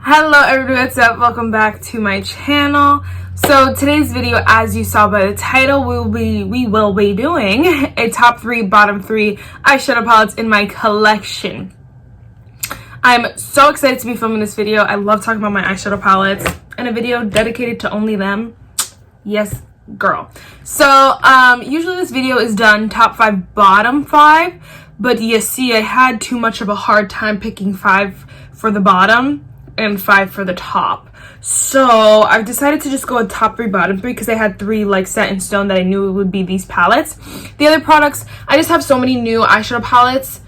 Hello everybody, what's up? Welcome back to my channel. So today's video, as you saw by the title, we will be doing a top 3, bottom 3 eyeshadow palettes in my collection. I'm so excited to be filming this video. I love talking about my eyeshadow palettes and a video dedicated to only them. Yes, girl. So usually this video is done top 5, bottom 5, but you see I had too much of a hard time picking 5 for the bottom and 5 for the top, so I've decided to just go with top 3, bottom 3 because I had 3 like set in stone that I knew it would be these palettes. The other products, I just have so many new eyeshadow palettes,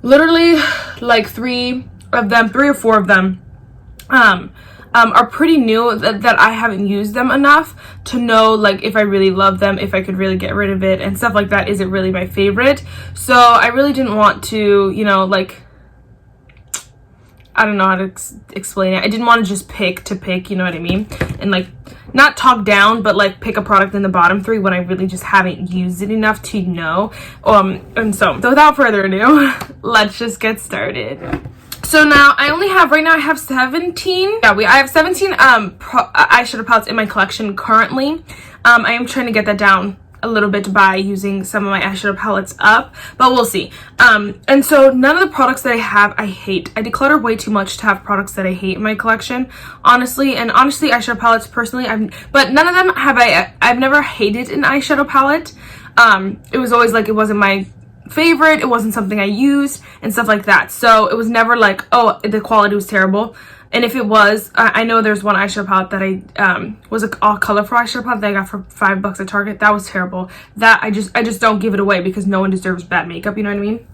literally like 3 or 4 of them are pretty new that I haven't used them enough to know like if I really love them, if I could really get rid of it and stuff like that. Is it really my favorite? So I really didn't want to, you know, like, I don't know how to explain it. I didn't want to just pick, you know what I mean? And like, not talk down, but like pick a product in the bottom 3 when I really just haven't used it enough to know. And so without further ado, let's just get started. So now I have 17. Yeah, I have 17 eyeshadow palettes in my collection currently. I am trying to get that down a little bit by using some of my eyeshadow palettes up, but we'll see. And so none of the products that I have I hate. I declutter way too much to have products that I hate in my collection, honestly. And honestly, eyeshadow palettes personally, but none of them have I've never hated an eyeshadow palette. It was always like it wasn't my favorite, it wasn't something I used and stuff like that. So it was never like, oh, the quality was terrible. And if it was, I know there's one eyeshadow palette that I was an all colorful eyeshadow palette that I got for $5 at Target. That was terrible. That I just don't give it away because no one deserves bad makeup, you know what I mean?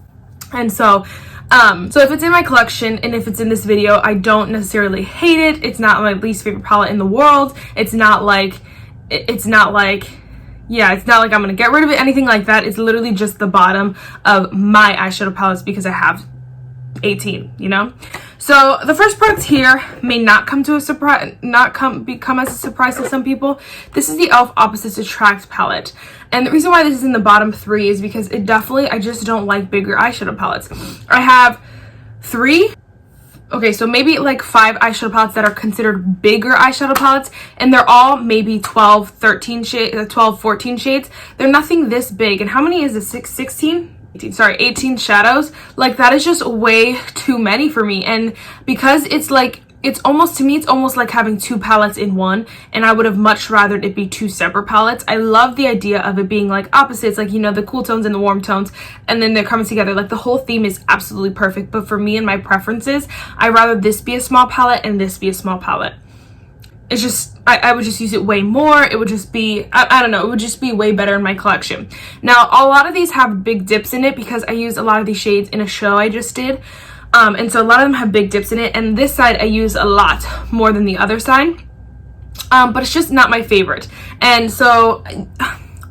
And so so if it's in my collection and if it's in this video, I don't necessarily hate it. It's not my least favorite palette in the world. It's not like yeah, it's not like I'm gonna get rid of it, anything like that. It's literally just the bottom of my eyeshadow palettes because I have 18, you know? So the first product here may not come to a surprise, become as a surprise to some people. This is the e.l.f. Opposites Attract palette. And the reason why this is in the bottom 3 is because I just don't like bigger eyeshadow palettes. I have 3, okay, so maybe like 5 eyeshadow palettes that are considered bigger eyeshadow palettes, and they're all maybe 12, 14 shades. They're nothing this big. And how many is this? 18 shadows. Like, that is just way too many for me. And because it's like, it's almost like having 2 palettes in one, and I would have much rather it be 2 separate palettes. I love the idea of it being like opposites, like, you know, the cool tones and the warm tones, and then they're coming together. Like, the whole theme is absolutely perfect, but for me and my preferences, I'd rather this be a small palette and this be a small palette. It's just, I would just use it way more. It would just be, I don't know, it would just be way better in my collection. Now, a lot of these have big dips in it because I used a lot of these shades in a show I just did. And so a lot of them have big dips in it, and this side I use a lot more than the other side. But it's just not my favorite. And so,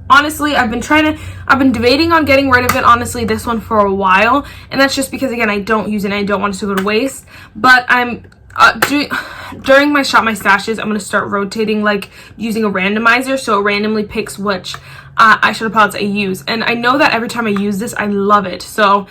honestly, I've been debating on getting rid of it, honestly, this one for a while. And that's just because, again, I don't use it and I don't want it to go to waste. But I'm during my Shop My Stashes, I'm going to start rotating, like using a randomizer, so it randomly picks which eyeshadow palettes I use. And I know that every time I use this, I love it. So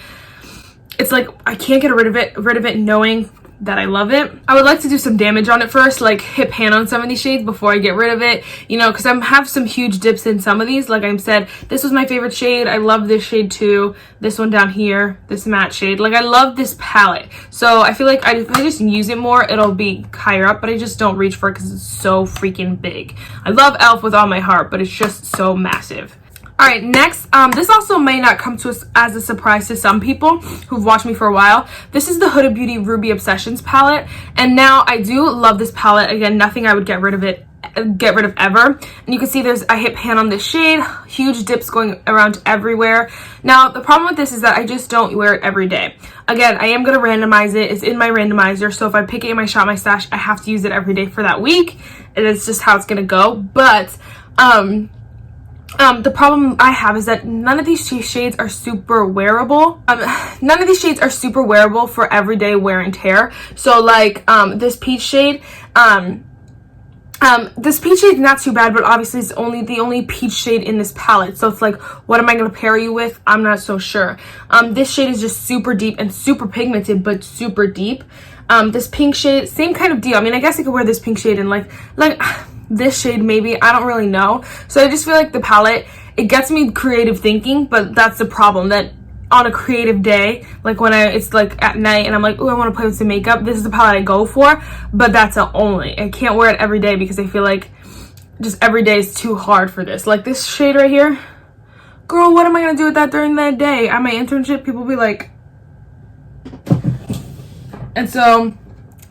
it's like I can't get rid of it knowing that I love it. I would like to do some damage on it first, like hit pan on some of these shades before I get rid of it, you know, because I have some huge dips in some of these. Like I said, this was my favorite shade. I love this shade too. This one down here, this matte shade. Like, I love this palette. So I feel like if I just use it more, it'll be higher up, but I just don't reach for it because it's so freaking big. I love e.l.f. with all my heart, but it's just so massive. All right, next, this also may not come to us as a surprise to some people who've watched me for a while. This is the Huda Beauty Ruby Obsessions palette, and now I do love this palette. Again, nothing I would get rid of ever. And you can see I hit pan on this shade, huge dips going around everywhere. Now, the problem with this is that I just don't wear it every day. Again, I am going to randomize it. It's in my randomizer, so if I pick it in my Shop My Stash, I have to use it every day for that week, and it's just how it's going to go. But the problem I have is that none of these shades are super wearable. None of these shades are super wearable for everyday wear and tear. So like this peach shade, this peach shade is not too bad, but obviously it's the only peach shade in this palette. So it's like, what am I going to pair you with? I'm not so sure. This shade is just super deep and super pigmented, but super deep. This pink shade, same kind of deal. I mean, I guess I could wear this pink shade and like this shade maybe, I don't really know. So I just feel like the palette, it gets me creative thinking, but that's the problem, that on a creative day, like when it's like at night and I'm like, oh, I want to play with some makeup, this is the palette I go for. But that's the only, I can't wear it every day because I feel like just every day is too hard for this. Like this shade right here, girl, what am I gonna do with that during the day? At my internship, people be like, and so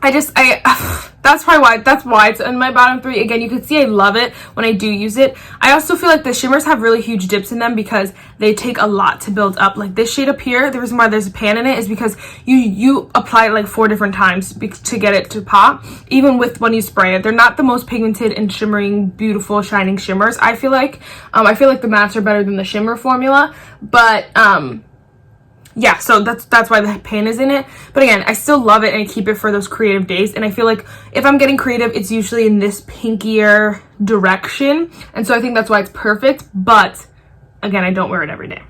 that's why it's in my bottom 3. Again, you can see I love it when I do use it. I also feel like the shimmers have really huge dips in them because they take a lot to build up. Like this shade up here, the reason why there's a pan in it is because you apply it like 4 different times to get it to pop, even with when you spray it. They're not the most pigmented and shimmering, beautiful, shining shimmers, I feel like. I feel like the mattes are better than the shimmer formula, but yeah, so that's why the pan is in it. But again, I still love it and I keep it for those creative days. And I feel like if I'm getting creative, it's usually in this pinkier direction. And so I think that's why it's perfect. But again, I don't wear it every day.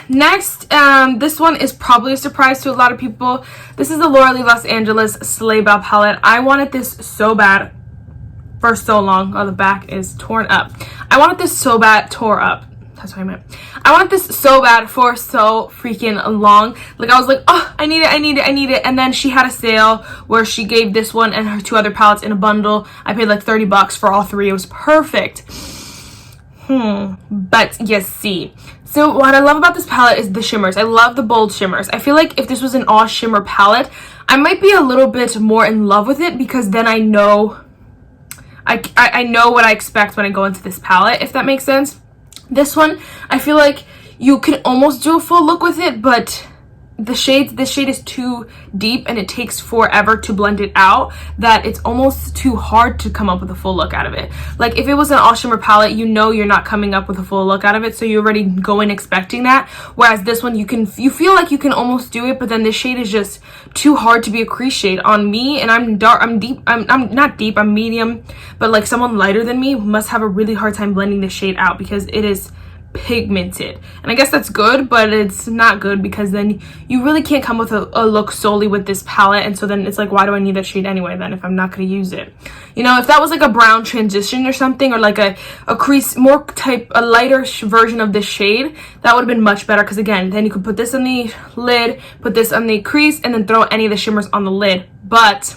Next, this one is probably a surprise to a lot of people. This is the L'Oreal Los Angeles Slay Belle palette. I wanted this so bad for so long. Oh, the back is torn up. I wanted this so bad, tore up. That's what I meant. I want this so bad for so freaking long. Like I was like, oh, I need it. And then she had a sale where she gave this one and her 2 other palettes in a bundle. I paid like $30 for all 3. It was perfect. But you see. So what I love about this palette is the shimmers. I love the bold shimmers. I feel like if this was an all shimmer palette, I might be a little bit more in love with it because then I know I know what I expect when I go into this palette, if that makes sense. This one, I feel like you can almost do a full look with it, but this shade is too deep and it takes forever to blend it out, that it's almost too hard to come up with a full look out of it. Like if it was an all shimmer palette, you know you're not coming up with a full look out of it, so you already go in expecting that. Whereas this one, you feel like you can almost do it, but then this shade is just too hard to be a crease shade on me. And I'm dark, I'm deep, I'm not deep, I'm medium, but like someone lighter than me must have a really hard time blending this shade out because it is pigmented. And I guess that's good, but it's not good because then you really can't come with a look solely with this palette. And so then it's like, why do I need that shade anyway then if I'm not going to use it? You know, if that was like a brown transition or something, or like a crease, more type, a lighter version of this shade, that would have been much better because again, then you could put this on the lid, put this on the crease, and then throw any of the shimmers on the lid. But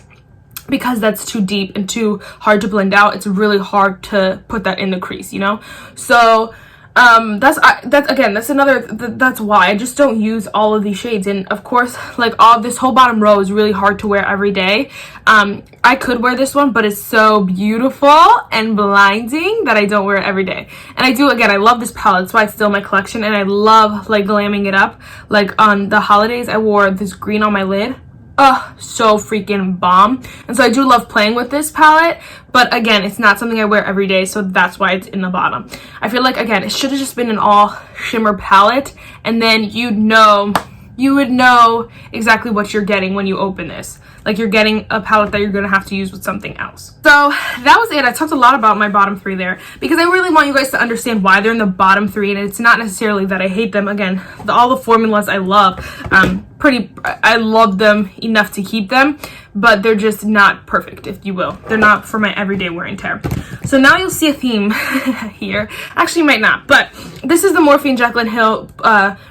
because that's too deep and too hard to blend out, it's really hard to put that in the crease, you know? So that's why I just don't use all of these shades. And of course, like this whole bottom row is really hard to wear every day. I could wear this one, but it's so beautiful and blinding that I don't wear it every day. And I love this palette. That's why it's still in my collection, and I love like glamming it up. Like on the holidays, I wore this green on my lid. So freaking bomb. And so I do love playing with this palette, but again, it's not something I wear every day, so that's why it's in the bottom. I feel like, again, it should have just been an all shimmer palette, and then you would know exactly what you're getting when you open this. Like you're getting a palette that you're gonna have to use with something else. So that was it. I talked a lot about my bottom 3 there because I really want you guys to understand why they're in the bottom 3, and it's not necessarily that I hate them. Again, all the formulas I love. I love them enough to keep them, but they're just not perfect, if you will. They're not for my everyday wear and tear. So now you'll see a theme here. Actually, you might not, but this is the Morphe and Jaclyn Hill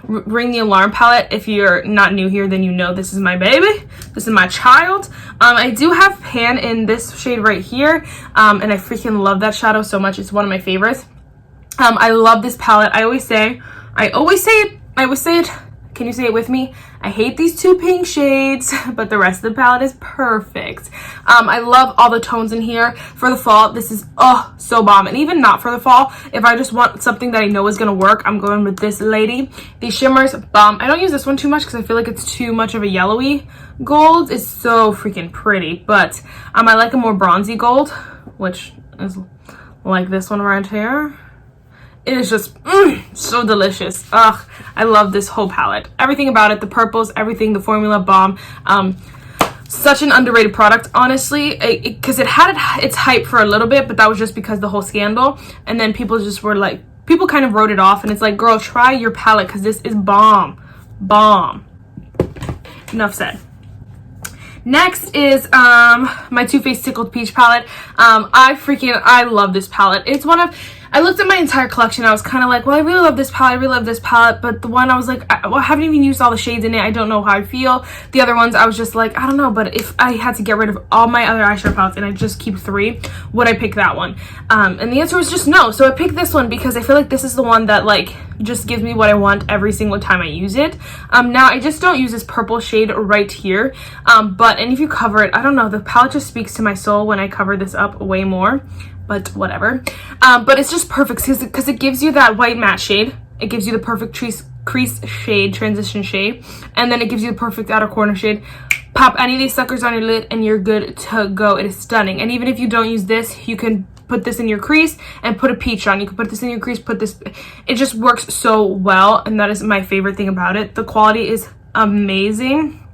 Ring the Alarm palette. If you're not new here, then you know this is my baby. This is my child. I do have pan in this shade right here, and I freaking love that shadow so much. It's one of my favorites. I love this palette. I always say it. Can you say it with me? I hate these 2 pink shades, but the rest of the palette is perfect. I love all the tones in here. For the fall, this is so bomb. And even not for the fall, if I just want something that I know is gonna work, I'm going with this lady. These shimmers, bomb. I don't use this one too much because I feel like it's too much of a yellowy gold. It's so freaking pretty, but I like a more bronzy gold, which is like this one right here. It is just so delicious. I love this whole palette. Everything about it, the purples, everything, the formula, bomb. Such an underrated product, honestly, because it had its hype for a little bit, but that was just because the whole scandal. And then people just were like, people kind of wrote it off, and it's like, girl, try your palette because this is bomb. enough said. Next is my Too Faced Tickled Peach palette. I love this palette. It's one of, I looked at my entire collection. I was kind of like, well, I really love this palette, but the one I was like, I haven't even used all the shades in it. I don't know how I feel. The other ones, I was just like, I don't know, but if I had to get rid of all my other eyeshadow palettes and I just keep 3, would I pick that one? And the answer was just no. So I picked this one because I feel like this is the one that like just gives me what I want every single time I use it. Now I just don't use this purple shade right here, and if you cover it, I don't know, the palette just speaks to my soul when I cover this up way more. But whatever. But it's just perfect because it gives you that white matte shade. It gives you the perfect crease shade, transition shade. And then it gives you the perfect outer corner shade. Pop any of these suckers on your lid and you're good to go. It is stunning. And even if you don't use this, you can put this in your crease and put a peach on. You can put this in your crease, put this. It just works so well. And that is my favorite thing about it. The quality is amazing.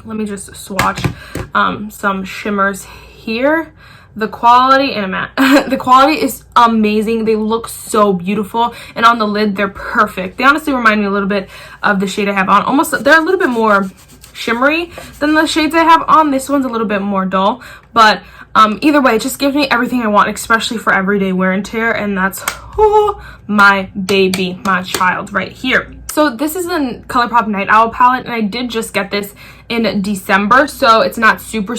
Let me just swatch some shimmers here. The quality in a matte, the quality is amazing. They look so beautiful, and on the lid they're perfect. They honestly remind me a little bit of the shade I have on. Almost, they're a little bit more shimmery than the shades I have on. This one's a little bit more dull, but either way, it just gives me everything I want, especially for everyday wear and tear. And that's my baby, my child right here. So this is the Colourpop Night Owl palette, and I did just get this in December, so it's not super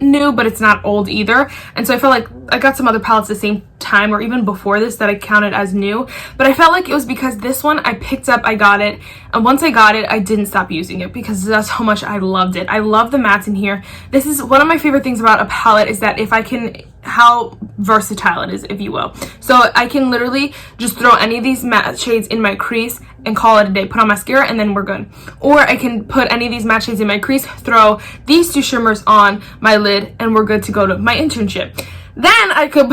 new, but it's not old either. And so I felt like I got some other palettes the same time or even before this that I counted as new, but I felt like it was because this one I picked up, I got it, and once I got it I didn't stop using it because that's how much I loved it. I love the mattes in here. This is one of my favorite things about a palette, is that if I can, how versatile it is, if you will. So I can literally just throw any of these matte shades in my crease and call it a day, put on mascara, and then we're good. Or I can put any of these matte shades in my crease, throw these 2 shimmers on my lid, and we're good to go to my internship. Then I could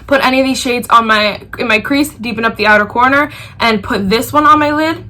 put any of these shades on in my crease, deepen up the outer corner, and put this one on my lid.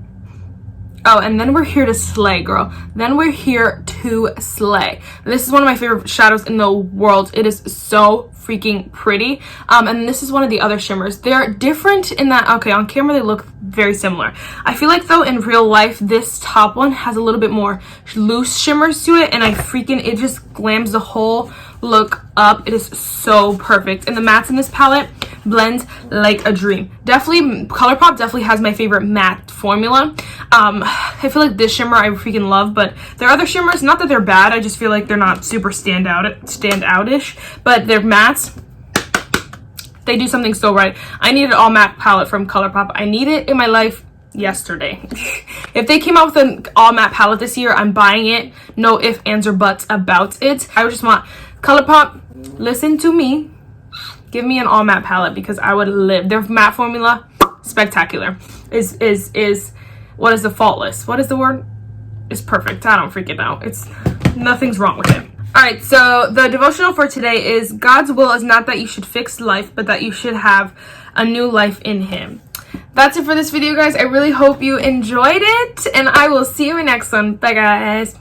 Oh, and then we're here to slay, girl. Then we're here to slay. This is one of my favorite shadows in the world. It is so freaking pretty. And this is one of the other shimmers. They're different in that, okay, on camera they look very similar. I feel like though in real life, this top one has a little bit more loose shimmers to it, and it just glams the whole look up. It is so perfect. And the mattes in this palette blend like a dream. Definitely, Colourpop definitely has my favorite matte formula. I feel like this shimmer I freaking love, but there are other shimmers, not that they're bad, I just feel like they're not super standout-ish, but they're mattes. They do something so right. I need an all matte palette from Colourpop. I need it in my life yesterday. If they came out with an all matte palette this year, I'm buying it. No ifs, ands, or buts about it. I just want Colourpop, listen to me. Give me an all matte palette because I would live. Their matte formula, spectacular. What is the faultless? What is the word? It's perfect. I don't freaking know. Nothing's wrong with it. Alright, so the devotional for today is God's will is not that you should fix life, but that you should have a new life in Him. That's it for this video, guys. I really hope you enjoyed it, and I will see you in the next one. Bye, guys.